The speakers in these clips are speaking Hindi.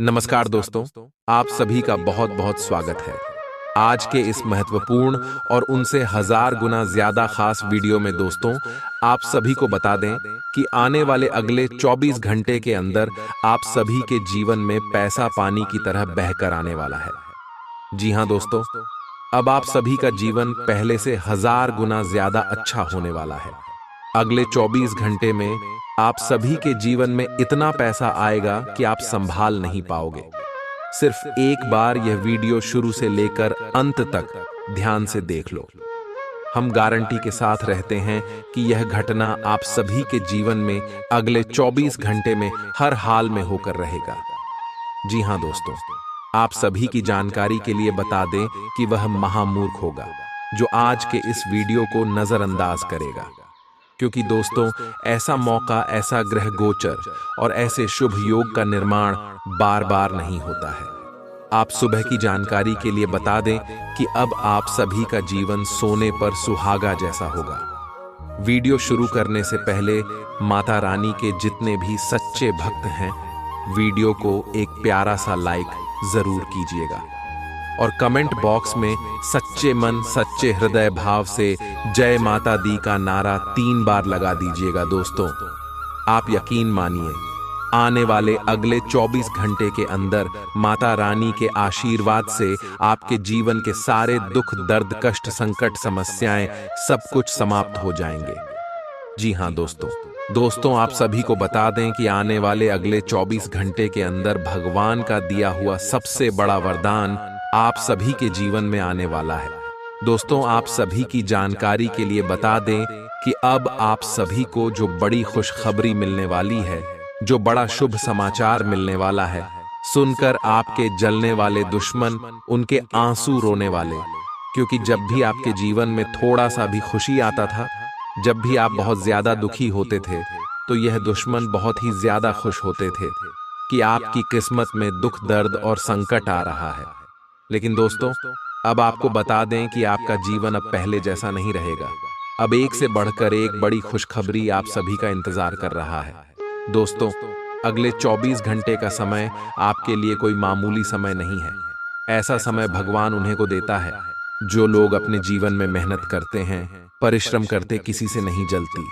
नमस्कार दोस्तों, आप सभी का बहुत बहुत स्वागत है। आज के इस महत्वपूर्ण और उनसे हजार गुना ज्यादा खास वीडियो में दोस्तों, आप सभी को बता दें कि आने वाले अगले 24 घंटे के अंदर आप सभी के जीवन में पैसा पानी की तरह बहकर आने वाला है। जी हाँ दोस्तों, अब आप सभी का जीवन पहले से हजार गुना ज्यादा अच्छा होने वाला है। अगले 24 घंटे में आप सभी के जीवन में इतना पैसा आएगा कि आप संभाल नहीं पाओगे। सिर्फ एक बार यह वीडियो शुरू से लेकर अंत तक ध्यान से देख लो। हम गारंटी के साथ रहते हैं कि यह घटना आप सभी के जीवन में अगले 24 घंटे में हर हाल में होकर रहेगा। जी हाँ दोस्तों, आप सभी की जानकारी के लिए बता दें कि वह महामूर्ख होगा जो आज के इस वीडियो को नजरअंदाज करेगा, क्योंकि दोस्तों ऐसा मौका, ऐसा ग्रह गोचर और ऐसे शुभ योग का निर्माण बार बार नहीं होता है। आप सुबह की जानकारी के लिए बता दें कि अब आप सभी का जीवन सोने पर सुहागा जैसा होगा। वीडियो शुरू करने से पहले माता रानी के जितने भी सच्चे भक्त हैं, वीडियो को एक प्यारा सा लाइक जरूर कीजिएगा और कमेंट बॉक्स में सच्चे मन सच्चे हृदय भाव से जय माता दी का नारा 3 बार लगा दीजिएगा। दोस्तों आप यकीन मानिए, आने वाले अगले 24 घंटे के अंदर माता रानी के आशीर्वाद से आपके जीवन के सारे दुख दर्द कष्ट संकट समस्याएं सब कुछ समाप्त हो जाएंगे। जी हाँ दोस्तों आप सभी को बता दें कि आने वाले अगले 24 घंटे के अंदर भगवान का दिया हुआ सबसे बड़ा वरदान आप सभी के जीवन में आने वाला है। दोस्तों आप सभी की जानकारी के लिए बता दें कि अब आप सभी को जो बड़ी खुशखबरी मिलने वाली है, जो बड़ा शुभ समाचार मिलने वाला है, सुनकर आपके जलने वाले दुश्मन उनके आंसू रोने वाले, क्योंकि जब भी आपके जीवन में थोड़ा सा भी खुशी आता था, जब भी आप बहुत ज्यादा दुखी होते थे, तो यह दुश्मन बहुत ही ज्यादा खुश होते थे कि आपकी किस्मत में दुख दर्द और संकट आ रहा है। लेकिन दोस्तों अब आपको बता दें कि आपका जीवन अब पहले जैसा नहीं रहेगा। अब एक से बढ़कर एक बड़ी खुशखबरी आप सभी का इंतजार कर रहा है। दोस्तों अगले 24 घंटे का समय आपके लिए कोई मामूली समय नहीं है। ऐसा समय भगवान उन्हें को देता है जो लोग अपने जीवन में मेहनत करते हैं, परिश्रम करते किसी से नहीं जलती,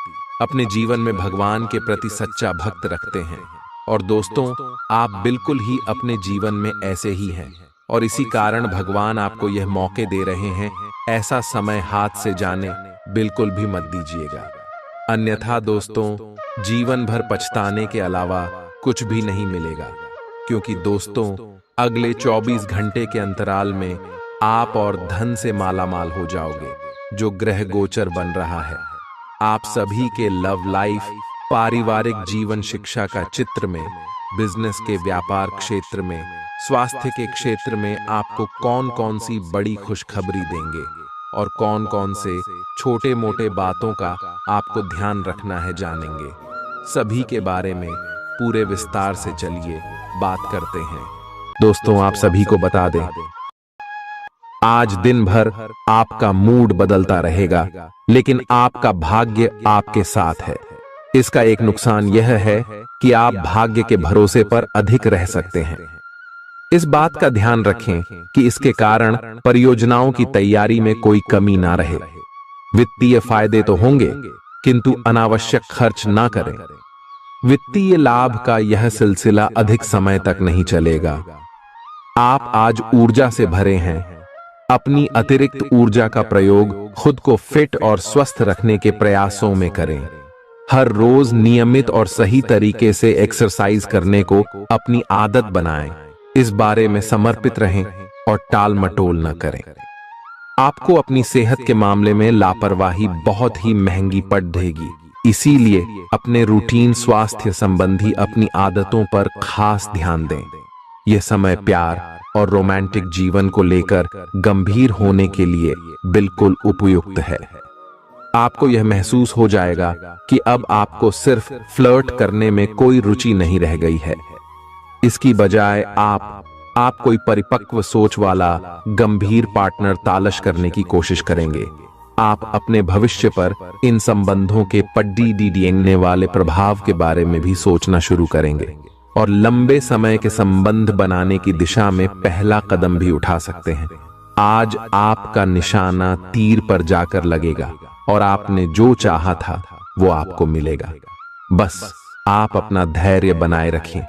अपने जीवन में भगवान के प्रति सच्चा भक्त रखते हैं। और दोस्तों आप बिल्कुल ही अपने जीवन में ऐसे ही हैं और इसी कारण भगवान आपको यह मौके दे रहे हैं। ऐसा समय हाथ से जाने बिल्कुल भी मत दीजिएगा, अन्यथा दोस्तों जीवन भर पछताने के अलावा कुछ भी नहीं मिलेगा। क्योंकि दोस्तों अगले 24 घंटे के अंतराल में आप और धन से मालामाल हो जाओगे, जो ग्रह गोचर बन रहा है। आप सभी के लव लाइफ, पारिवारिक जीवन, शिक्षा का चित्र में, बिजनेस के व्यापार क्षेत्र में, स्वास्थ्य के क्षेत्र में आपको कौन कौन सी बड़ी खुशखबरी देंगे और कौन कौन से छोटे मोटे बातों का आपको ध्यान रखना है, जानेंगे। सभी के बारे में पूरे विस्तार से चलिए बात करते हैं। दोस्तों आप सभी को बता दें, आज दिन भर आपका मूड बदलता रहेगा, लेकिन आपका भाग्य आपके साथ है। इसका एक नुकसान यह है कि आप भाग्य के भरोसे पर अधिक रह सकते हैं। इस बात का ध्यान रखें कि इसके कारण परियोजनाओं की तैयारी में कोई कमी ना रहे। वित्तीय फायदे तो होंगे, किंतु अनावश्यक खर्च ना करें। वित्तीय लाभ का यह सिलसिला अधिक समय तक नहीं चलेगा। आप आज ऊर्जा से भरे हैं। अपनी अतिरिक्त ऊर्जा का प्रयोग खुद को फिट और स्वस्थ रखने के प्रयासों में करें। हर रोज नियमित और सही तरीके से एक्सरसाइज करने को अपनी आदत बनाएं। इस बारे में समर्पित रहें और टाल मटोल न करें। आपको अपनी सेहत के मामले में लापरवाही बहुत ही महंगी पड़ देगी, इसीलिए अपने रूटीन स्वास्थ्य संबंधी अपनी आदतों पर खास ध्यान दें। यह समय प्यार और रोमांटिक जीवन को लेकर गंभीर होने के लिए बिल्कुल उपयुक्त है। आपको यह महसूस हो जाएगा कि अब आपको सिर्फ फ्लर्ट करने में कोई रुचि नहीं रह गई है। इसकी बजाय आप कोई परिपक्व सोच वाला गंभीर पार्टनर तलाश करने की कोशिश करेंगे। आप अपने भविष्य पर इन संबंधों के पड़ने वाले प्रभाव के बारे में भी सोचना शुरू करेंगे। और लंबे समय के संबंध बनाने की दिशा में पहला कदम भी उठा सकते हैं। आज आपका निशाना तीर पर जाकर लगेगा और आपने जो चाहा था वो आपको मिलेगा। बस आप अपना धैर्य बनाए रखें,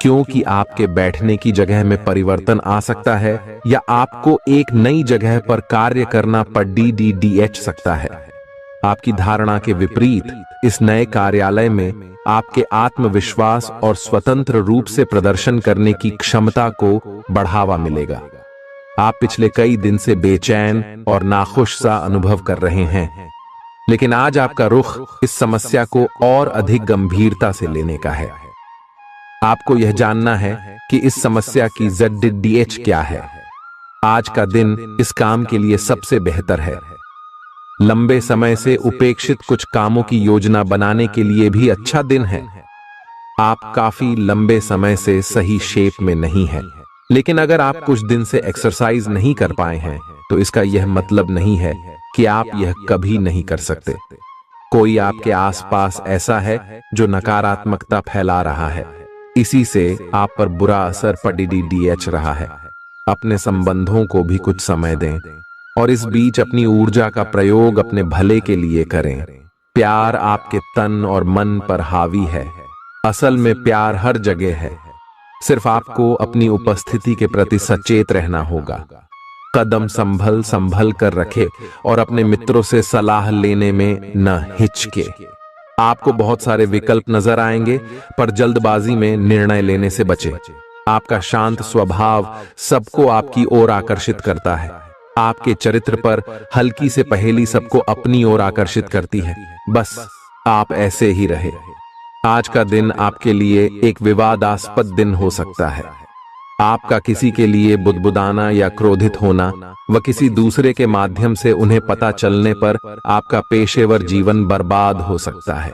क्योंकि आपके बैठने की जगह में परिवर्तन आ सकता है या आपको एक नई जगह पर कार्य करना पड़ सकता है। आपकी धारणा के विपरीत इस नए कार्यालय में आपके आत्मविश्वास और स्वतंत्र रूप से प्रदर्शन करने की क्षमता को बढ़ावा मिलेगा। आप पिछले कई दिन से बेचैन और नाखुश सा अनुभव कर रहे हैं, लेकिन आज आपका रुख इस समस्या को और अधिक गंभीरता से लेने का है। आपको यह जानना है कि इस समस्या की ZDH क्या है। आज का दिन इस काम के लिए सबसे बेहतर है। लंबे समय से उपेक्षित कुछ कामों की योजना बनाने के लिए भी अच्छा दिन है। आप काफी लंबे समय से सही शेप में नहीं हैं, लेकिन अगर आप कुछ दिन से एक्सरसाइज नहीं कर पाए हैं तो इसका यह मतलब नहीं है कि आप यह कभी नहीं कर सकते। कोई आपके आसपास ऐसा है जो नकारात्मकता फैला रहा है, इसी से आप पर बुरा असर पड़ रहा है। अपने संबंधों को भी कुछ समय दें और इस बीच अपनी ऊर्जा का प्रयोग अपने भले के लिए करें। प्यार आपके तन और मन पर हावी है। असल में प्यार हर जगह है, सिर्फ आपको अपनी उपस्थिति के प्रति सचेत रहना होगा। कदम संभल संभल कर रखे और अपने मित्रों से सलाह लेने में न हिचके। आपको बहुत सारे विकल्प नजर आएंगे, पर जल्दबाजी में निर्णय लेने से बचें। आपका शांत स्वभाव सबको आपकी ओर आकर्षित करता है। आपके चरित्र पर हल्की से पहेली सबको अपनी ओर आकर्षित करती है। बस आप ऐसे ही रहे। आज का दिन आपके लिए एक विवादास्पद दिन हो सकता है। आपका किसी के लिए बुदबुदाना या क्रोधित होना व किसी दूसरे के माध्यम से उन्हें पता चलने पर आपका पेशेवर जीवन बर्बाद हो सकता है।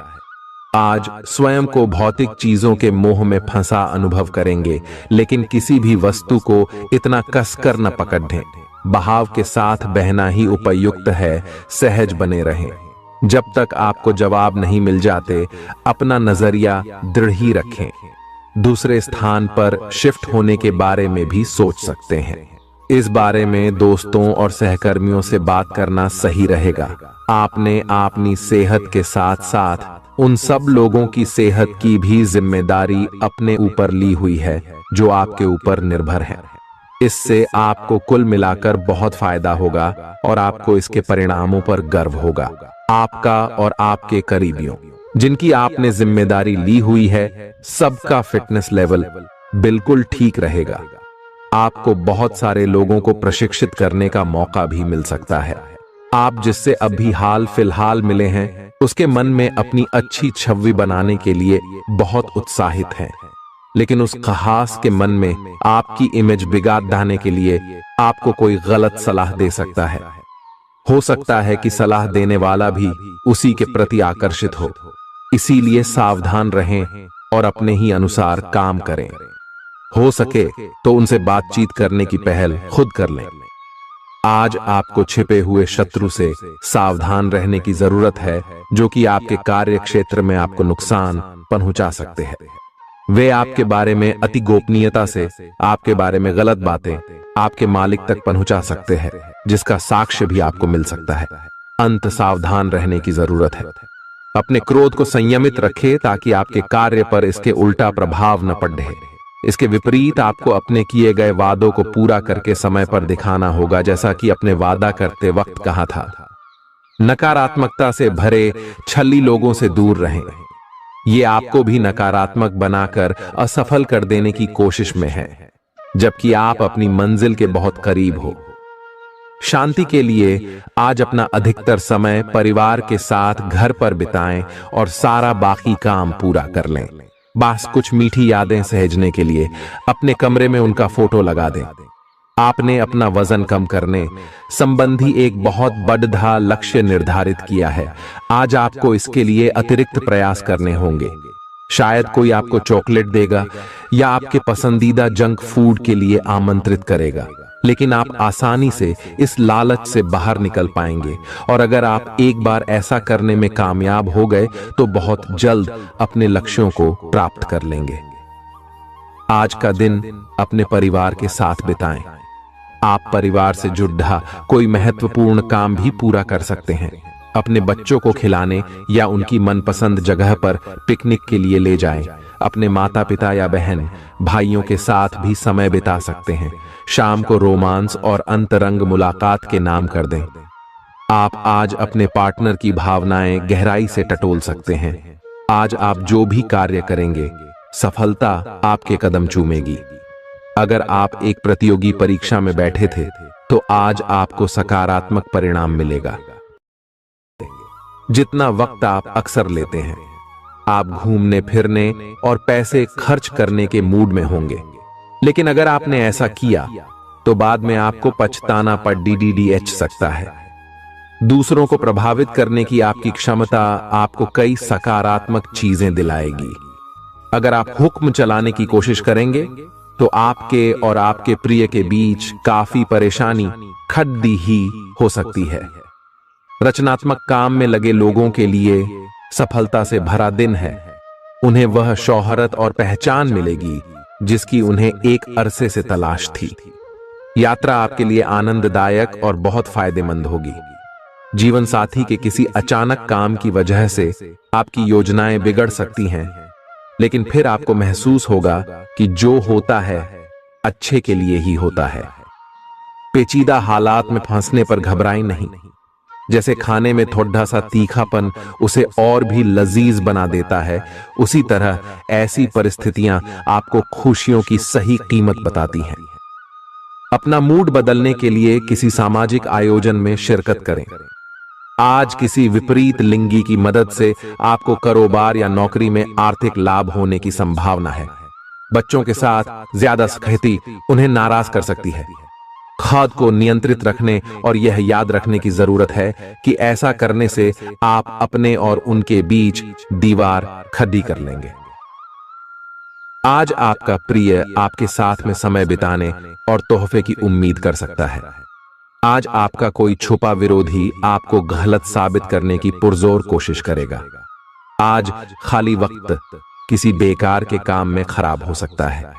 आज स्वयं को भौतिक चीजों के मोह में फंसा अनुभव करेंगे, लेकिन किसी भी वस्तु को इतना कसकर न पकड़ें। बहाव के साथ बहना ही उपयुक्त है। सहज बने रहें। जब तक आपको जवाब नहीं मिल जाते, अपना नजरिया दृढ़ ही रखें। दूसरे स्थान पर शिफ्ट होने के बारे में भी सोच सकते हैं। इस बारे में दोस्तों और सहकर्मियों से बात करना सही रहेगा। आपने अपनी सेहत के साथ साथ उन सब लोगों की सेहत की भी जिम्मेदारी अपने ऊपर ली हुई है जो आपके ऊपर निर्भर हैं। इससे आपको कुल मिलाकर बहुत फायदा होगा और आपको इसके परिणामों पर गर्व होगा। आपका और आपके करीबियों जिनकी आपने जिम्मेदारी ली हुई है, सबका फिटनेस लेवल बिल्कुल ठीक रहेगा। आपको बहुत सारे लोगों को प्रशिक्षित करने का मौका भी मिल सकता है। आप जिससे अभी हाल फिलहाल मिले हैं, उसके मन में अपनी अच्छी छवि बनाने के लिए बहुत उत्साहित हैं, लेकिन उस खास के मन में आपकी इमेज बिगाड़ डालने के लिए आपको कोई गलत सलाह दे सकता है। हो सकता है कि सलाह देने वाला भी उसी के प्रति आकर्षित हो। इसीलिए सावधान रहें और अपने ही अनुसार काम करें। हो सके तो उनसे बातचीत करने की पहल खुद कर लें। आज आपको छिपे हुए शत्रु से सावधान रहने की जरूरत है, जो कि आपके कार्य क्षेत्र में आपको नुकसान पहुंचा सकते हैं। वे आपके बारे में अति गोपनीयता से आपके बारे में गलत बातें आपके मालिक तक पहुंचा सकते हैं, जिसका साक्ष्य भी आपको मिल सकता है। अंत सावधान रहने की जरूरत है। अपने क्रोध को संयमित रखें ताकि आपके कार्य पर इसके उल्टा प्रभाव न पड़े। इसके विपरीत आपको अपने किए गए वादों को पूरा करके समय पर दिखाना होगा, जैसा कि अपने वादा करते वक्त कहा था। नकारात्मकता से भरे छली लोगों से दूर रहें। ये आपको भी नकारात्मक बनाकर असफल कर देने की कोशिश में है, जबकि आप अपनी मंजिल के बहुत करीब हो। शांति के लिए आज अपना अधिकतर समय परिवार के साथ घर पर बिताएं और सारा बाकी काम पूरा कर लें। बस कुछ मीठी यादें सहेजने के लिए अपने कमरे में उनका फोटो लगा दें। आपने अपना वजन कम करने संबंधी एक बहुत बड़ा लक्ष्य निर्धारित किया है। आज आपको इसके लिए अतिरिक्त प्रयास करने होंगे। शायद कोई आपको चॉकलेट देगा या आपके पसंदीदा जंक फूड के लिए आमंत्रित करेगा, लेकिन आप आसानी से इस लालच से बाहर निकल पाएंगे। और अगर आप एक बार ऐसा करने में कामयाब हो गए तो बहुत जल्द अपने लक्ष्यों को प्राप्त कर लेंगे। आज का दिन अपने परिवार के साथ बिताएं। आप परिवार से जुड़ा कोई महत्वपूर्ण काम भी पूरा कर सकते हैं। अपने बच्चों को खिलाने या उनकी मनपसंद जगह पर पिकनिक के लिए ले जाएं। अपने माता पिता या बहन भाइयों के साथ भी समय बिता सकते हैं। शाम को रोमांस और अंतरंग मुलाकात के नाम कर दें। आप आज अपने पार्टनर की भावनाएं गहराई से टटोल सकते हैं। आज आप जो भी कार्य करेंगे, सफलता आपके कदम चूमेगी। अगर आप एक प्रतियोगी परीक्षा में बैठे थे, तो आज आपको सकारात्मक परिणाम मिलेगा। जितना वक्त आप अक्सर लेते हैं, आप घूमने फिरने और पैसे खर्च करने के मूड में होंगे। लेकिन अगर आपने ऐसा किया, तो बाद में आपको पछताना पड़ DDDH सकता है। दूसरों को प्रभावित करने की आपकी क्षमता आपको कई सकारात्मक चीजें दिलाएगी। अगर आप हुक्म चलाने की कोशिश करेंगे, तो आपके और आपके प्रिय के बीच काफी परेशानी खड़ी ही हो सकती है। रचनात्मक काम में लगे लोगों के लिए सफलता से भरा दिन है। उन्हें वह शोहरत और पहचान मिलेगी जिसकी उन्हें एक अरसे से तलाश थी। यात्रा आपके लिए आनंददायक और बहुत फायदेमंद होगी। जीवन साथी के किसी अचानक काम की वजह से आपकी योजनाएं बिगड़ सकती हैं, लेकिन फिर आपको महसूस होगा कि जो होता है अच्छे के लिए ही होता है। पेचीदा हालात में फंसने पर घबराएं नहीं। जैसे खाने में थोड़ा सा तीखापन उसे और भी लजीज बना देता है, उसी तरह ऐसी परिस्थितियां आपको खुशियों की सही कीमत बताती हैं। अपना मूड बदलने के लिए किसी सामाजिक आयोजन में शिरकत करें। आज किसी विपरीत लिंगी की मदद से आपको कारोबार या नौकरी में आर्थिक लाभ होने की संभावना है। बच्चों के साथ ज्यादा सख्ती उन्हें नाराज कर सकती है। खुद को नियंत्रित रखने और यह याद रखने की जरूरत है कि ऐसा करने से आप अपने और उनके बीच दीवार खड़ी कर लेंगे। आज आपका प्रिय आपके साथ में समय बिताने और तोहफे की उम्मीद कर सकता है। आज आपका कोई छुपा विरोधी आपको गलत साबित करने की पुरजोर कोशिश करेगा। आज खाली वक्त किसी बेकार के काम में खराब हो सकता है।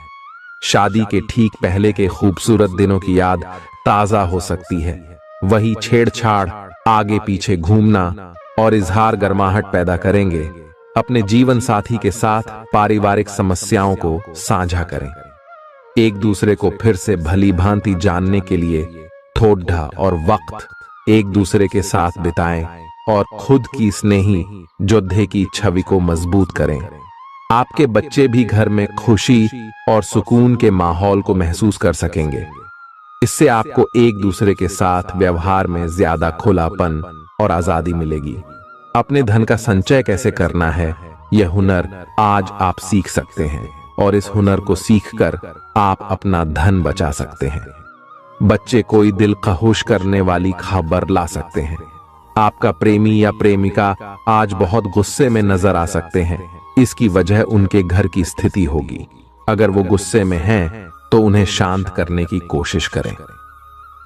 शादी के ठीक पहले के खूबसूरत दिनों की याद ताजा हो सकती है। वही छेड़छाड़, आगे पीछे घूमना और इजहार गर्माहट पैदा करेंगे। अपने जीवन साथी के साथ पारिवारिक समस्याओं को साझा करें। एक दूसरे को फिर से भली भांति जानने के लिए थोड़ा और वक्त एक दूसरे के साथ बिताएं और खुद की स्नेही योद्धे की छवि को मजबूत करें। आपके बच्चे भी घर में खुशी और सुकून के माहौल को महसूस कर सकेंगे। इससे आपको एक दूसरे के साथ व्यवहार में ज्यादा खुलापन और आजादी मिलेगी। अपने धन का संचय कैसे करना है, यह हुनर आज आप सीख सकते हैं और इस हुनर को सीखकर आप अपना धन बचा सकते हैं। बच्चे कोई दिल खहुश करने वाली खबर ला सकते हैं। आपका प्रेमी या प्रेमिका आज बहुत गुस्से में नजर आ सकते हैं। इसकी वजह उनके घर की स्थिति होगी। अगर वो गुस्से में हैं, तो उन्हें शांत करने की कोशिश करें।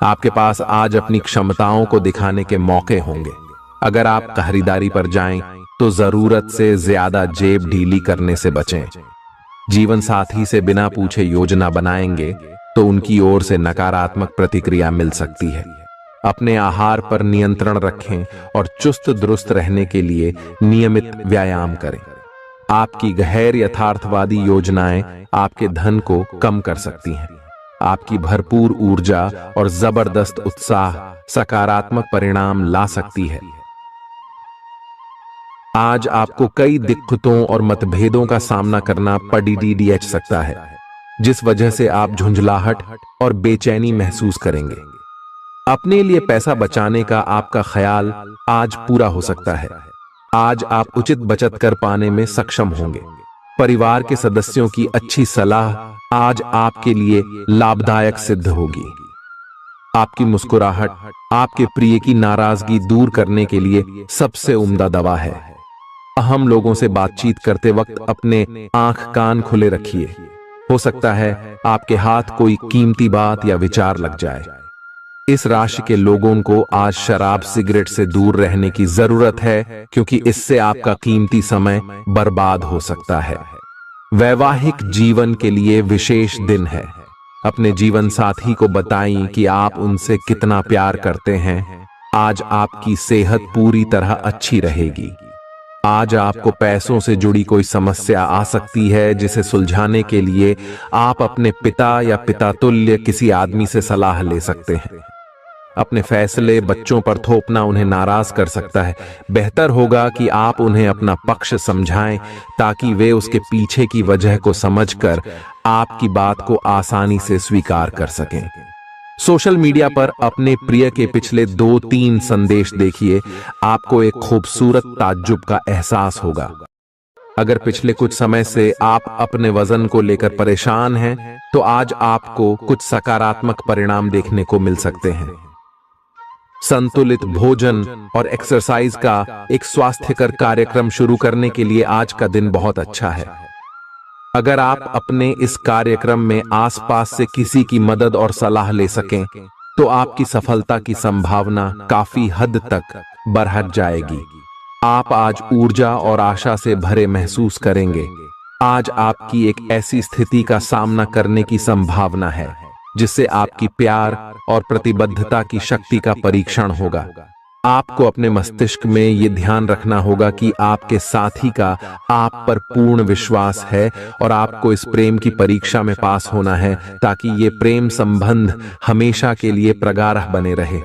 आपके पास आज अपनी क्षमताओं को दिखाने के मौके होंगे। अगर आप खरीदारी पर जाएं, तो जरूरत से ज्यादा जेब ढीली करने से बचें। जीवन साथी से बिना पूछे योजना बनाएंगे, तो उनकी ओर से नकारात्मक प्रतिक्रिया मिल सकती है। अपने आहार पर नियंत्रण रखें और चुस्त दुरुस्त रहने के लिए नियमित व्यायाम करें। आपकी गैर यथार्थवादी योजनाएं आपके धन को कम कर सकती हैं। आपकी भरपूर ऊर्जा और जबरदस्त उत्साह सकारात्मक परिणाम ला सकती है। आज आपको कई दिक्कतों और मतभेदों का सामना करना पड़ सकता है, जिस वजह से आप झुंझलाहट और बेचैनी महसूस करेंगे। अपने लिए पैसा बचाने का आपका ख्याल आज पूरा हो सकता है। आज आप उचित बचत कर पाने में सक्षम होंगे। परिवार के सदस्यों की अच्छी सलाह आज आपके लिए लाभदायक सिद्ध होगी। आपकी मुस्कुराहट आपके प्रिय की नाराजगी दूर करने के लिए सबसे उम्दा दवा है। अहम लोगों से बातचीत करते वक्त अपने आंख कान खुले रखिए। हो सकता है आपके हाथ कोई कीमती बात या विचार लग जाए। इस राशि के लोगों को आज शराब सिगरेट से दूर रहने की जरूरत है, क्योंकि इससे आपका कीमती समय बर्बाद हो सकता है। वैवाहिक जीवन के लिए विशेष दिन है। अपने जीवन साथी को बताएं कि आप उनसे कितना प्यार करते हैं। आज आपकी सेहत पूरी तरह अच्छी रहेगी। आज आपको पैसों से जुड़ी कोई समस्या आ सकती है, जिसे सुलझाने के लिए आप अपने पिता या पिता तुल्य किसी आदमी से सलाह ले सकते हैं। अपने फैसले बच्चों पर थोपना उन्हें नाराज कर सकता है। बेहतर होगा कि आप उन्हें अपना पक्ष समझाएं, ताकि वे उसके पीछे की वजह को समझकर आपकी बात को आसानी से स्वीकार कर सकें। सोशल मीडिया पर अपने प्रिय के पिछले 2-3 संदेश देखिए, आपको एक खूबसूरत ताज्जुब का एहसास होगा। अगर पिछले कुछ समय से आप अपने वजन को लेकर परेशान हैं, तो आज आपको कुछ सकारात्मक परिणाम देखने को मिल सकते हैं। संतुलित भोजन और एक्सरसाइज का एक स्वास्थ्यकर कार्यक्रम शुरू करने के लिए आज का दिन बहुत अच्छा है। अगर आप अपने इस कार्यक्रम में आसपास से किसी की मदद और सलाह ले सकें, तो आपकी सफलता की संभावना काफी हद तक बढ़ जाएगी। आप आज ऊर्जा और आशा से भरे महसूस करेंगे। आज आपकी एक ऐसी स्थिति का सामना करने की संभावना है जिससे आपकी प्यार और प्रतिबद्धता की शक्ति का परीक्षण होगा। आपको अपने मस्तिष्क में यह ध्यान रखना होगा कि आपके साथी का आप पर पूर्ण विश्वास है और आपको इस प्रेम की परीक्षा में पास होना है, ताकि ये प्रेम संबंध हमेशा के लिए प्रगाढ़ बने रहे।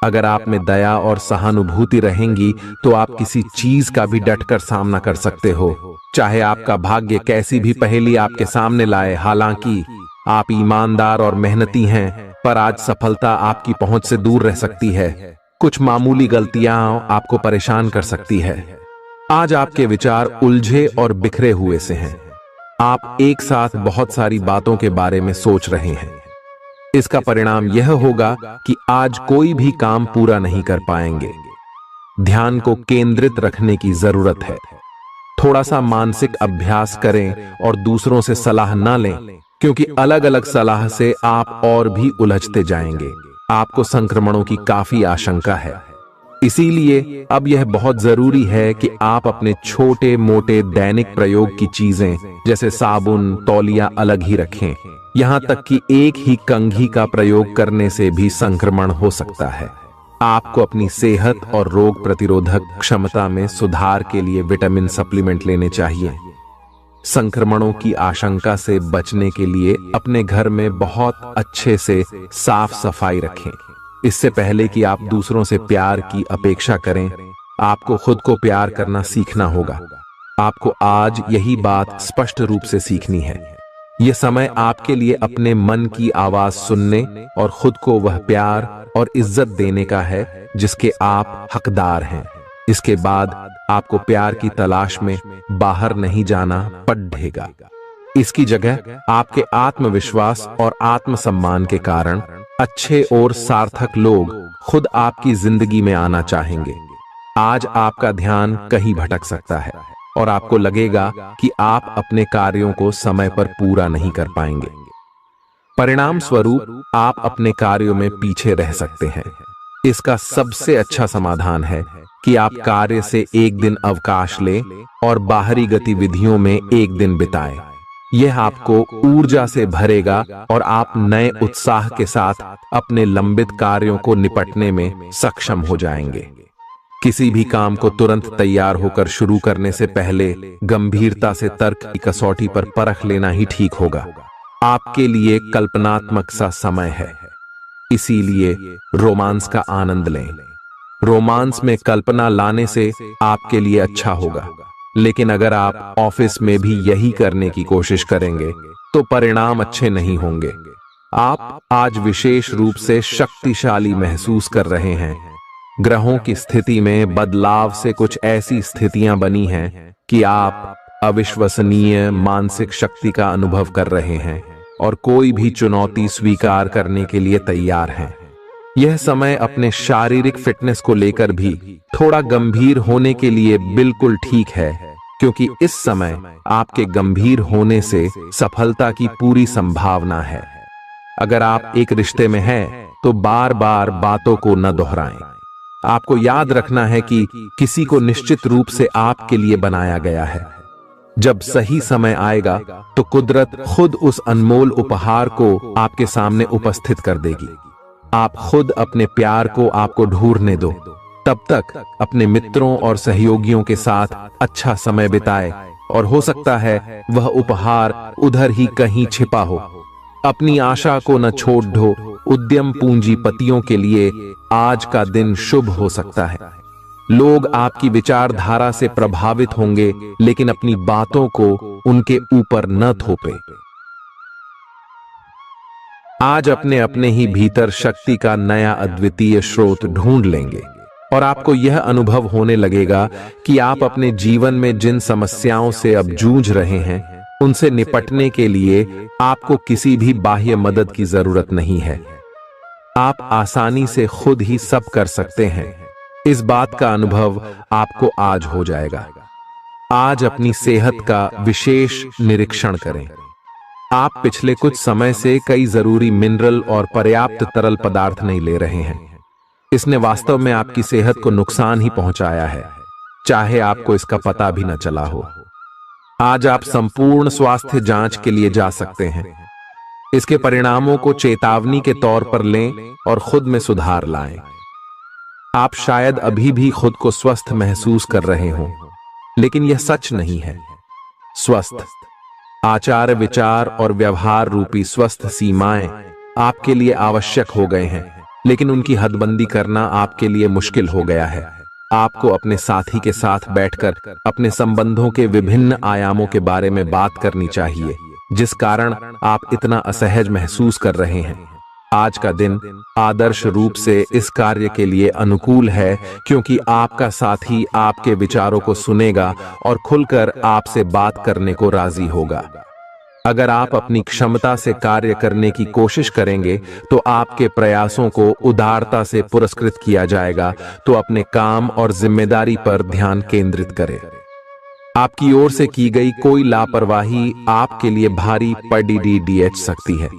अगर आप में दया और सहानुभूति रहेंगी, तो आप किसी चीज का भी डटकर सामना कर सकते हो, चाहे आपका भाग्य कैसी भी पहेली आपके सामने लाए। हालांकि आप ईमानदार और मेहनती हैं, पर आज सफलता आपकी पहुंच से दूर रह सकती है। कुछ मामूली गलतियां आपको परेशान कर सकती है। आज आपके विचार उलझे और बिखरे हुए से हैं। आप एक साथ बहुत सारी बातों के बारे में सोच रहे हैं। इसका परिणाम यह होगा कि आज कोई भी काम पूरा नहीं कर पाएंगे। ध्यान को केंद्रित रखने की जरूरत है। थोड़ा सा मानसिक अभ्यास करें और दूसरों से सलाह न लें, क्योंकि अलग अलग सलाह से आप और भी उलझते जाएंगे। आपको संक्रमणों की काफी आशंका है, इसीलिए अब यह बहुत जरूरी है कि आप अपने छोटे मोटे दैनिक प्रयोग की चीजें जैसे साबुन, तौलिया अलग ही रखें। यहां तक कि एक ही कंघी का प्रयोग करने से भी संक्रमण हो सकता है। आपको अपनी सेहत और रोग प्रतिरोधक क्षमता में सुधार के लिए विटामिन सप्लीमेंट लेने चाहिए। संक्रमणों की आशंका से बचने के लिए अपने घर में बहुत अच्छे से साफ सफाई रखें। इससे पहले कि आप दूसरों से प्यार की अपेक्षा करें, आपको खुद को प्यार करना सीखना होगा। आपको आज यही बात स्पष्ट रूप से सीखनी है। यह समय आपके लिए अपने मन की आवाज सुनने और खुद को वह प्यार और इज्जत देने का है जिसके आप हकदार हैं। इसके बाद आपको प्यार की तलाश में बाहर नहीं जाना पड़ेगा। इसकी जगह आपके आत्मविश्वास और आत्मसम्मान के कारण अच्छे और सार्थक लोग खुद आपकी जिंदगी में आना चाहेंगे। आज आपका ध्यान कहीं भटक सकता है और आपको लगेगा कि आप अपने कार्यों को समय पर पूरा नहीं कर पाएंगे। परिणाम स्वरूप आप अपने कार्यों में पीछे रह सकते हैं। इसका सबसे अच्छा समाधान है कि आप कार्य से एक दिन अवकाश लें और बाहरी गतिविधियों में एक दिन बिताएं। यह आपको ऊर्जा से भरेगा और आप नए उत्साह के साथ अपने लंबित कार्यों को निपटने में सक्षम हो जाएंगे। किसी भी काम को तुरंत तैयार होकर शुरू करने से पहले गंभीरता से तर्क की कसौटी पर परख लेना ही ठीक होगा। आपके लिए कल्पनात्मक सा समय है, इसीलिए रोमांस का आनंद लें। रोमांस में कल्पना लाने से आपके लिए अच्छा होगा, लेकिन अगर आप ऑफिस में भी यही करने की कोशिश करेंगे तो परिणाम अच्छे नहीं होंगे। आप आज विशेष रूप से शक्तिशाली महसूस कर रहे हैं। ग्रहों की स्थिति में बदलाव से कुछ ऐसी स्थितियां बनी हैं कि आप अविश्वसनीय मानसिक शक्ति का अनुभव कर रहे हैं और कोई भी चुनौती स्वीकार करने के लिए तैयार हैं। यह समय अपने शारीरिक फिटनेस को लेकर भी थोड़ा गंभीर होने के लिए बिल्कुल ठीक है, क्योंकि इस समय आपके गंभीर होने से सफलता की पूरी संभावना है। अगर आप एक रिश्ते में हैं तो बार बार बातों को न दोहराएं। आपको याद रखना है कि किसी को निश्चित रूप से आपके लिए बनाया गया है। जब सही समय आएगा तो कुदरत खुद उस अनमोल उपहार को आपके सामने उपस्थित कर देगी। आप खुद अपने प्यार को आपको ढूंढने दो। तब तक अपने मित्रों और सहयोगियों के साथ अच्छा समय बिताए, और हो सकता है वह उपहार उधर ही कहीं छिपा हो। अपनी आशा को न छोड़ दो। उद्यम पूंजीपतियों के लिए आज का दिन शुभ हो सकता है। लोग आपकी विचारधारा से प्रभावित होंगे, लेकिन अपनी बातों को उनके ऊपर न थोपे। आज अपने अपने ही भीतर शक्ति का नया अद्वितीय स्रोत ढूंढ लेंगे, और आपको यह अनुभव होने लगेगा कि आप अपने जीवन में जिन समस्याओं से अब जूझ रहे हैं, उनसे निपटने के लिए आपको किसी भी बाह्य मदद की जरूरत नहीं है। आप आसानी से खुद ही सब कर सकते हैं। इस बात का अनुभव आपको आज हो जाएगा। आज अपनी सेहत का विशेष निरीक्षण करें। आप पिछले कुछ समय से कई जरूरी मिनरल और पर्याप्त तरल पदार्थ नहीं ले रहे हैं। इसने वास्तव में आपकी सेहत को नुकसान ही पहुंचाया है, चाहे आपको इसका पता भी न चला हो। आज आप संपूर्ण स्वास्थ्य जांच के लिए जा सकते हैं। इसके परिणामों को चेतावनी के तौर पर लें और खुद में सुधार लाएं। आप शायद अभी भी खुद को स्वस्थ महसूस कर रहे हों, लेकिन यह सच नहीं है। स्वस्थ आचार, विचार और व्यवहार रूपी स्वस्थ सीमाएं आपके लिए आवश्यक हो गए हैं, लेकिन उनकी हदबंदी करना आपके लिए मुश्किल हो गया है। आपको अपने साथी के साथ बैठकर अपने संबंधों के विभिन्न आयामों के बारे में बात करनी चाहिए, जिस कारण आप इतना असहज महसूस कर रहे हैं। आज का दिन आदर्श रूप से इस कार्य के लिए अनुकूल है, क्योंकि आपका साथी आपके विचारों को सुनेगा और खुलकर आपसे बात करने को राजी होगा। अगर आप अपनी क्षमता से कार्य करने की कोशिश करेंगे तो आपके प्रयासों को उदारता से पुरस्कृत किया जाएगा। तो अपने काम और जिम्मेदारी पर ध्यान केंद्रित करें। आपकी ओर से की गई कोई लापरवाही आपके लिए भारी पड़ सकती है।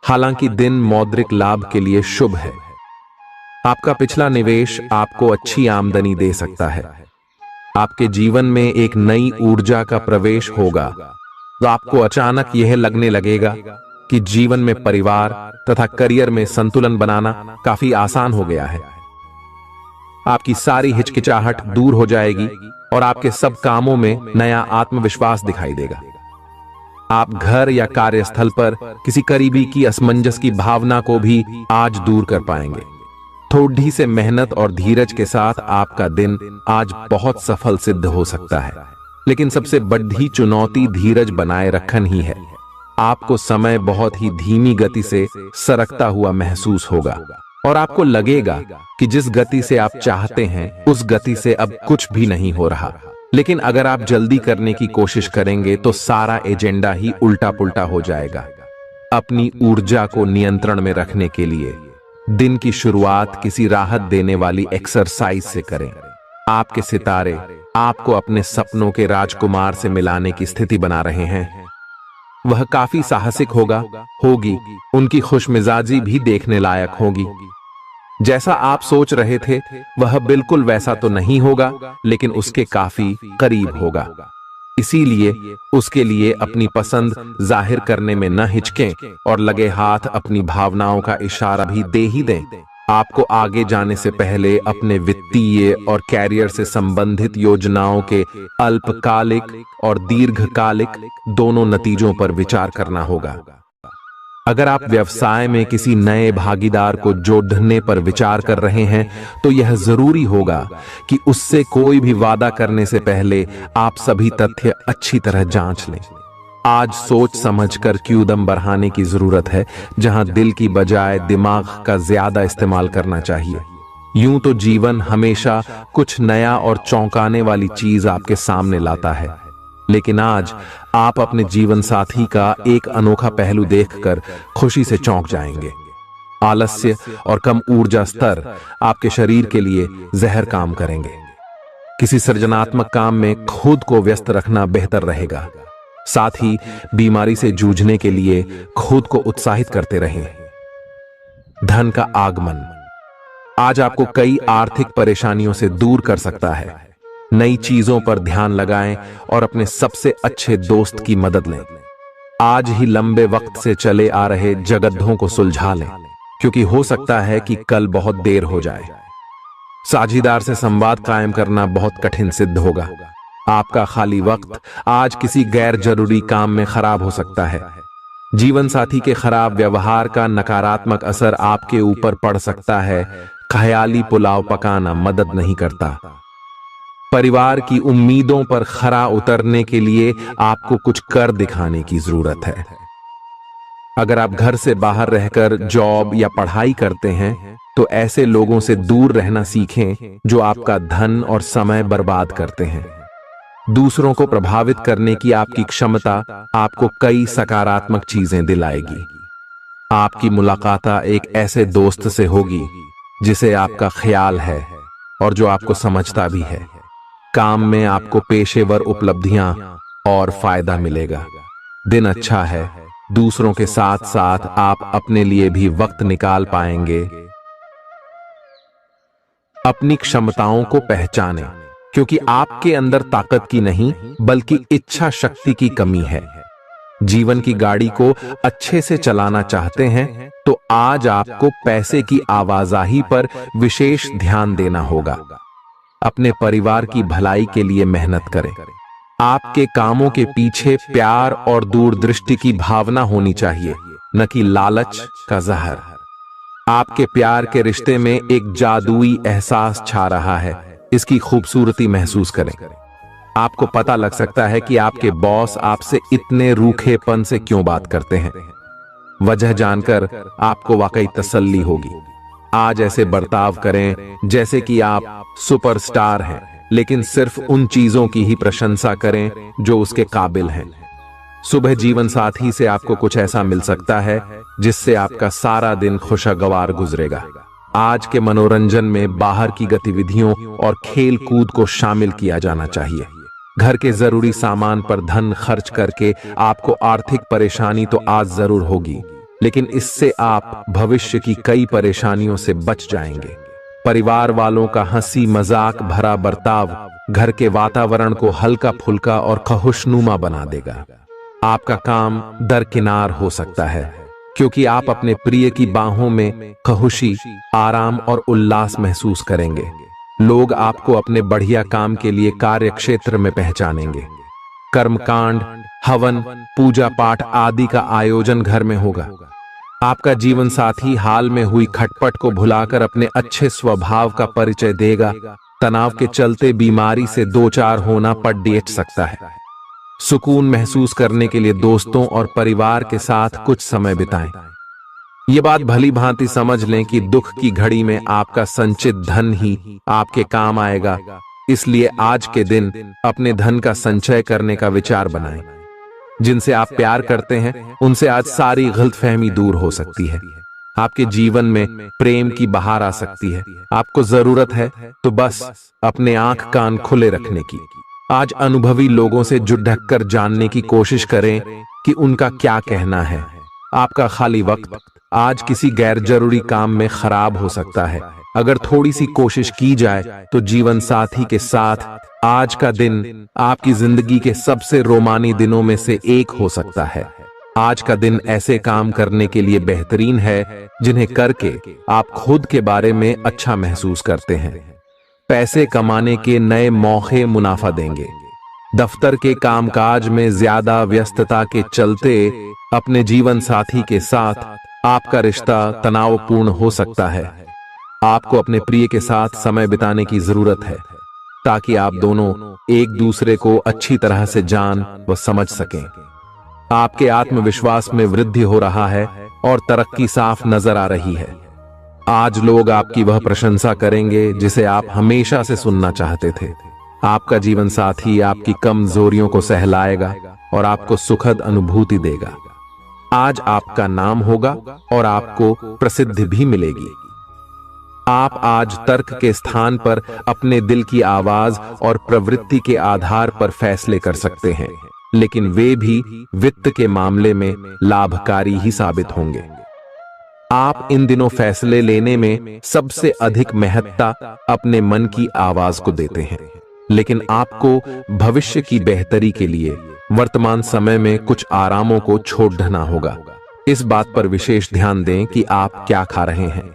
हालांकि दिन मौद्रिक लाभ के लिए शुभ है। आपका पिछला निवेश आपको अच्छी आमदनी दे सकता है। आपके जीवन में एक नई ऊर्जा का प्रवेश होगा, तो आपको अचानक यह लगने लगेगा कि जीवन में परिवार तथा करियर में संतुलन बनाना काफी आसान हो गया है। आपकी सारी हिचकिचाहट दूर हो जाएगी और आपके सब कामों में नया आत्मविश्वास दिखाई देगा। आप घर या कार्यस्थल पर किसी करीबी की असमंजस की भावना को भी आज दूर कर पाएंगे। थोड़ी से मेहनत और धीरज के साथ आपका दिन आज बहुत सफल सिद्ध हो सकता है, लेकिन सबसे बड़ी चुनौती धीरज बनाए रखना ही है। आपको समय बहुत ही धीमी गति से सरकता हुआ महसूस होगा और आपको लगेगा कि जिस गति से आप चाहते हैं उस गति से अब कुछ भी नहीं हो रहा। लेकिन अगर आप जल्दी करने की कोशिश करेंगे तो सारा एजेंडा ही उल्टा पुल्टा हो जाएगा। अपनी ऊर्जा को नियंत्रण में रखने के लिए दिन की शुरुआत किसी राहत देने वाली एक्सरसाइज से करें। आपके सितारे आपको अपने सपनों के राजकुमार से मिलाने की स्थिति बना रहे हैं। वह काफी साहसिक होगी। उनकी खुशमिजाजी भी देखने लायक होगी। जैसा आप सोच रहे थे वह बिल्कुल वैसा तो नहीं होगा, लेकिन उसके काफी करीब होगा। इसीलिए उसके लिए अपनी पसंद जाहिर करने में न हिचकें और लगे हाथ अपनी भावनाओं का इशारा भी दे ही दें। आपको आगे जाने से पहले अपने वित्तीय और कैरियर से संबंधित योजनाओं के अल्पकालिक और दीर्घकालिक दोनों नतीजों पर विचार करना होगा। अगर आप व्यवसाय में किसी नए भागीदार को जोड़ने पर विचार कर रहे हैं तो यह जरूरी होगा कि उससे कोई भी वादा करने से पहले आप सभी तथ्य अच्छी तरह जांच लें। आज सोच समझकर कदम बढ़ाने की जरूरत है, जहां दिल की बजाय दिमाग का ज्यादा इस्तेमाल करना चाहिए। यूं तो जीवन हमेशा कुछ नया और चौंकाने वाली चीज आपके सामने लाता है, लेकिन आज आप अपने जीवन साथी का एक अनोखा पहलू देखकर खुशी से चौंक जाएंगे। आलस्य और कम ऊर्जा स्तर आपके शरीर के लिए जहर काम करेंगे। किसी सृजनात्मक काम में खुद को व्यस्त रखना बेहतर रहेगा। साथ ही बीमारी से जूझने के लिए खुद को उत्साहित करते रहें। धन का आगमन आज आपको कई आर्थिक परेशानियों से दूर कर सकता है। नई चीजों पर ध्यान लगाएं और अपने सबसे अच्छे दोस्त की मदद लें। आज ही लंबे वक्त से चले आ रहे जगद्धों को सुलझा लें, क्योंकि हो सकता है कि कल बहुत देर हो जाए। साझीदार से संवाद कायम करना बहुत कठिन सिद्ध होगा। आपका खाली वक्त आज किसी गैर जरूरी काम में खराब हो सकता है। जीवन साथी के खराब व्यवहार का नकारात्मक असर आपके ऊपर पड़ सकता है। ख्याली पुलाव पकाना मदद नहीं करता। परिवार की उम्मीदों पर खरा उतरने के लिए आपको कुछ कर दिखाने की जरूरत है। अगर आप घर से बाहर रहकर जॉब या पढ़ाई करते हैं तो ऐसे लोगों से दूर रहना सीखें जो आपका धन और समय बर्बाद करते हैं। दूसरों को प्रभावित करने की आपकी क्षमता आपको कई सकारात्मक चीजें दिलाएगी। आपकी मुलाकात एक ऐसे दोस्त से होगी जिसे आपका ख्याल है और जो आपको समझता भी है। काम में आपको पेशेवर उपलब्धियां और फायदा मिलेगा। दिन अच्छा है। दूसरों के साथ साथ आप अपने लिए भी वक्त निकाल पाएंगे। अपनी क्षमताओं को पहचानें, क्योंकि आपके अंदर ताकत की नहीं बल्कि इच्छा शक्ति की कमी है। जीवन की गाड़ी को अच्छे से चलाना चाहते हैं तो आज आपको पैसे की आवाजाही पर विशेष ध्यान देना होगा। अपने परिवार की भलाई के लिए मेहनत करें। आपके कामों के पीछे प्यार और दूरदृष्टि की भावना होनी चाहिए, न कि लालच का जहर। आपके प्यार के रिश्ते में एक जादुई एहसास छा रहा है। इसकी खूबसूरती महसूस करें। आपको पता लग सकता है कि आपके बॉस आपसे इतने रूखेपन से क्यों बात करते हैं। वजह जानकर आपको वाकई तसल्ली होगी। आज ऐसे बर्ताव करें जैसे कि आप सुपरस्टार हैं, लेकिन सिर्फ उन चीजों की ही प्रशंसा करें जो उसके काबिल हैं। सुबह जीवन साथी से आपको कुछ ऐसा मिल सकता है जिससे आपका सारा दिन खुशगवार गुजरेगा। आज के मनोरंजन में बाहर की गतिविधियों और खेल कूद को शामिल किया जाना चाहिए। घर के जरूरी सामान पर धन खर्च करके आपको आर्थिक परेशानी तो आज जरूर होगी, लेकिन इससे आप भविष्य की कई परेशानियों से बच जाएंगे। परिवार वालों का हंसी मजाक भरा बर्ताव घर के वातावरण को हल्का फुल्का और खुशनुमा बना देगा। आपका काम दरकिनार हो सकता है, क्योंकि आप अपने प्रिय की बाहों में खुशी, आराम और उल्लास महसूस करेंगे। लोग आपको अपने बढ़िया काम के लिए कार्य क्षेत्र में पहचानेंगे। कर्मकांड, हवन, पूजा पाठ आदि का आयोजन घर में होगा। आपका जीवन साथी हाल में हुई खटपट को भुलाकर अपने अच्छे स्वभाव का परिचय देगा। तनाव के चलते बीमारी से दो चार होना पड़ सकता है। सुकून महसूस करने के लिए दोस्तों और परिवार के साथ कुछ समय बिताएं। ये बात भली भांति समझ लें कि दुख की घड़ी में आपका संचित धन ही आपके काम आएगा। इसलिए आज के दिन अपने धन का संचय करने का विचार बनाएं। जिनसे आप प्यार करते हैं उनसे आज सारी गलतफहमी दूर हो सकती है। आपके जीवन में प्रेम की बहार आ सकती है। आपको जरूरत है तो बस अपने आंख कान खुले रखने की। आज अनुभवी लोगों से जुट ढक कर जानने की कोशिश करें कि उनका क्या कहना है। आपका खाली वक्त आज किसी गैर जरूरी काम में खराब हो सकता है। अगर थोड़ी सी कोशिश की जाए तो जीवन साथी के साथ आज का दिन आपकी जिंदगी के सबसे रोमानी दिनों में से एक हो सकता है। आज का दिन ऐसे काम करने के लिए बेहतरीन है जिन्हें करके आप खुद के बारे में अच्छा महसूस करते हैं। पैसे कमाने के नए मौके मुनाफा देंगे। दफ्तर के कामकाज में ज्यादा व्यस्तता के चलते अपने जीवन साथी के साथ आपका रिश्ता तनावपूर्ण हो सकता है। आपको अपने प्रिय के साथ समय बिताने की जरूरत है ताकि आप दोनों एक दूसरे को अच्छी तरह से जान व समझ सकें। आपके आत्मविश्वास में वृद्धि हो रहा है और तरक्की साफ नजर आ रही है। आज लोग आपकी वह प्रशंसा करेंगे जिसे आप हमेशा से सुनना चाहते थे। आपका जीवन साथी आपकी कमजोरियों को सहलाएगा और आपको सुखद अनुभूति देगा। आज आपका नाम होगा और आपको प्रसिद्धि भी मिलेगी। आप आज तर्क के स्थान पर अपने दिल की आवाज और प्रवृत्ति के आधार पर फैसले कर सकते हैं, लेकिन वे भी वित्त के मामले में लाभकारी ही साबित होंगे। आप इन दिनों फैसले लेने में सबसे अधिक महत्ता अपने मन की आवाज को देते हैं। लेकिन आपको भविष्य की बेहतरी के लिए वर्तमान समय में कुछ आरामों को छोड़ना होगा। इस बात पर विशेष ध्यान दें कि आप क्या खा रहे हैं।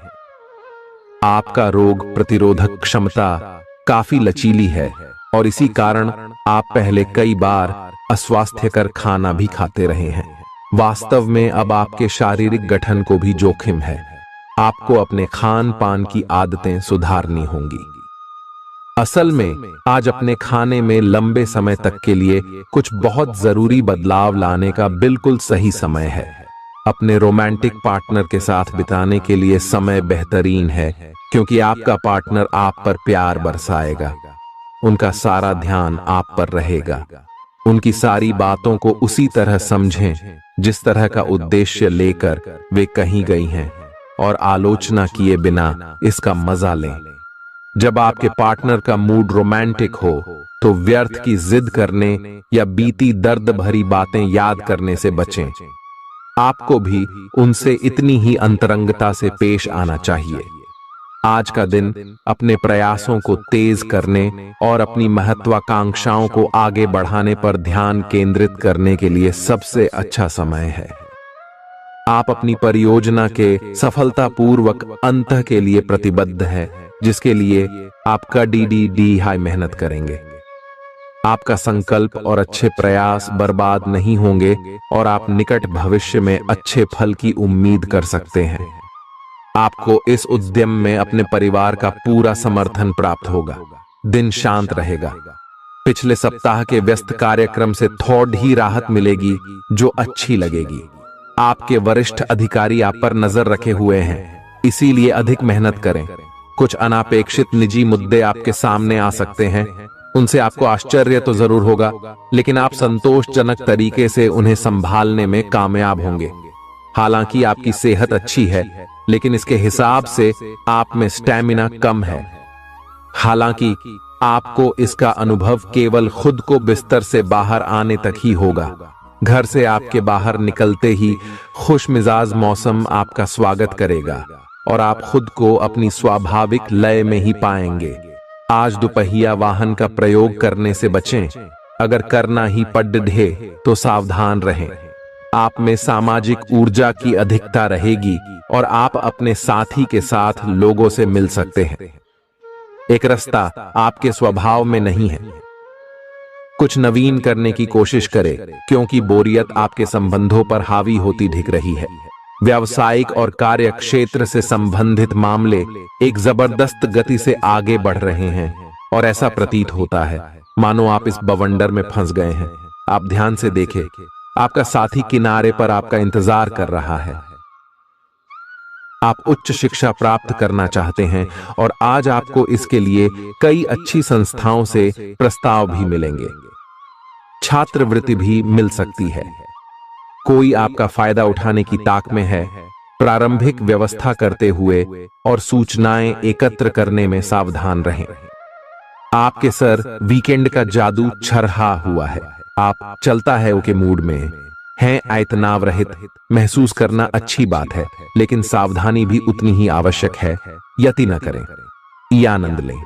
आपका रोग प्रतिरोधक क्षमता काफी लचीली है और इसी कारण आप पहले कई बार अस्वास्थ्यकर खाना भी खाते रहे हैं। वास्तव में अब आपके शारीरिक गठन को भी जोखिम है। आपको अपने खान पान की आदतें सुधारनी होंगी। असल में आज अपने खाने में लंबे समय तक के लिए कुछ बहुत जरूरी बदलाव लाने का बिल्कुल सही समय है। अपने रोमांटिक पार्टनर के साथ बिताने के लिए समय बेहतरीन है, क्योंकि आपका पार्टनर आप पर प्यार बरसाएगा। उनका सारा ध्यान आप पर रहेगा। उनकी सारी बातों को उसी तरह समझें जिस तरह का उद्देश्य लेकर वे कहीं गई हैं, और आलोचना किए बिना इसका मजा लें। जब आपके पार्टनर का मूड रोमांटिक हो तो व्यर्थ की जिद करने या बीती दर्द भरी बातें याद करने से बचें। आपको भी उनसे इतनी ही अंतरंगता से पेश आना चाहिए। आज का दिन अपने प्रयासों को तेज करने और अपनी महत्वाकांक्षाओं को आगे बढ़ाने पर ध्यान केंद्रित करने के लिए सबसे अच्छा समय है। आप अपनी परियोजना के सफलतापूर्वक अंत के लिए प्रतिबद्ध हैं, जिसके लिए आप कड़ी हाई मेहनत करेंगे। आपका संकल्प और अच्छे प्रयास बर्बाद नहीं होंगे और आप निकट भविष्य में अच्छे फल की उम्मीद कर सकते हैं। आपको इस उद्यम में अपने परिवार का पूरा समर्थन प्राप्त होगा। दिन शांत रहेगा। पिछले सप्ताह के व्यस्त कार्यक्रम से थोड़ी ही राहत मिलेगी, जो अच्छी लगेगी। आपके वरिष्ठ अधिकारी आप पर नजर रखे हुए हैं, इसीलिए अधिक मेहनत करें। कुछ अनापेक्षित निजी मुद्दे आपके सामने आ सकते हैं। उनसे आपको आश्चर्य तो जरूर होगा, लेकिन आप संतोषजनक तरीके से उन्हें संभालने में कामयाब होंगे। हालांकि आपकी सेहत अच्छी है, लेकिन इसके हिसाब से आप में स्टैमिना कम है। हालांकि आपको इसका अनुभव केवल खुद को बिस्तर से बाहर आने तक ही होगा। घर से आपके बाहर निकलते ही खुश मिजाज मौसम आपका स्वागत करेगा और आप खुद को अपनी स्वाभाविक लय में ही पाएंगे। आज दुपहिया वाहन का प्रयोग करने से बचें। अगर करना ही पड़े तो सावधान रहें। आप में सामाजिक ऊर्जा की अधिकता रहेगी और आप अपने साथी के साथ लोगों से मिल सकते हैं। एक रास्ता आपके स्वभाव में नहीं है। कुछ नवीन करने की कोशिश करें, क्योंकि बोरियत आपके संबंधों पर हावी होती दिख रही है। व्यावसायिक और कार्य क्षेत्र से संबंधित मामले एक जबरदस्त गति से आगे बढ़ रहे हैं और ऐसा प्रतीत होता है मानो आप इस बवंडर में फंस गए हैं। आप ध्यान से देखें, आपका साथी किनारे पर आपका इंतजार कर रहा है। आप उच्च शिक्षा प्राप्त करना चाहते हैं और आज आपको इसके लिए कई अच्छी संस्थाओं से प्रस्ताव भी मिलेंगे। छात्रवृत्ति भी मिल सकती है। कोई आपका फायदा उठाने की ताक में है। प्रारंभिक व्यवस्था करते हुए और सूचनाएं एकत्र करने में सावधान रहें। आपके सर वीकेंड का जादू छरहा हुआ है। आप चलता है के मूड में हैं। तनाव रहित महसूस करना अच्छी बात है, लेकिन सावधानी भी उतनी ही आवश्यक है। यति न करें, ये आनंद लें,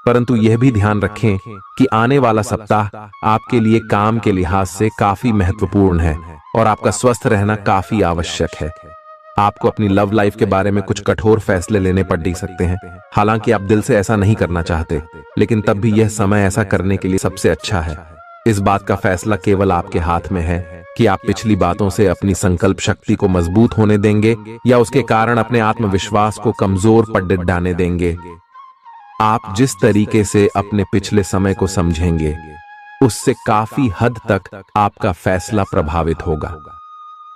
परंतु यह भी ध्यान रखें कि आने वाला सप्ताह आपके लिए काम के लिहाज से काफी महत्वपूर्ण है और आपका स्वस्थ रहना काफी आवश्यक है। आपको अपनी लव लाइफ के बारे में कुछ कठोर फैसले लेने पड़ सकते हैं। हालांकि आप दिल से ऐसा नहीं करना चाहते, लेकिन तब भी यह समय ऐसा करने के लिए सबसे अच्छा है। इस बात का फैसला केवल आपके हाथ में है कि आप पिछली बातों से अपनी संकल्प शक्ति को मजबूत होने देंगे या उसके कारण अपने आत्मविश्वास को कमजोर पड़ डालने देंगे। आप जिस तरीके से अपने पिछले समय को समझेंगे, उससे काफी हद तक आपका फैसला प्रभावित होगा।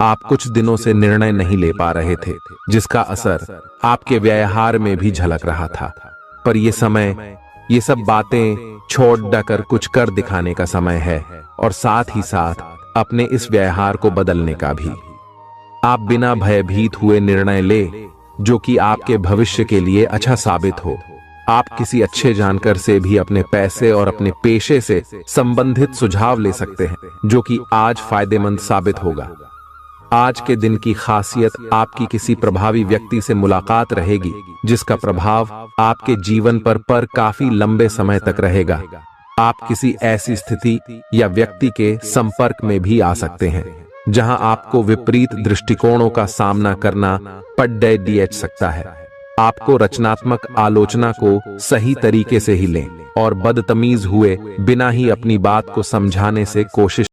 आप कुछ दिनों से निर्णय नहीं ले पा रहे थे, जिसका असर आपके व्यवहार में भी झलक रहा था। पर यह समय ये सब बातें छोड़ कर कुछ कर दिखाने का समय है और साथ ही साथ अपने इस व्यवहार को बदलने का भी। आप बिना भयभीत हुए निर्णय ले जो कि आपके भविष्य के लिए अच्छा साबित हो। आप किसी अच्छे जानकार से भी अपने पैसे और अपने पेशे से संबंधित सुझाव ले सकते हैं, जो कि आज फायदेमंद साबित होगा। आज के दिन की खासियत आपकी किसी प्रभावी व्यक्ति से मुलाकात रहेगी, जिसका प्रभाव आपके जीवन पर काफी लंबे समय तक रहेगा। आप किसी ऐसी स्थिति या व्यक्ति के संपर्क में भी आ सकते हैं जहां आपको विपरीत दृष्टिकोणों का सामना करना पड़ सकता है। आपको रचनात्मक आलोचना को सही तरीके से ही लें और बदतमीज हुए बिना ही अपनी बात को समझाने से कोशिश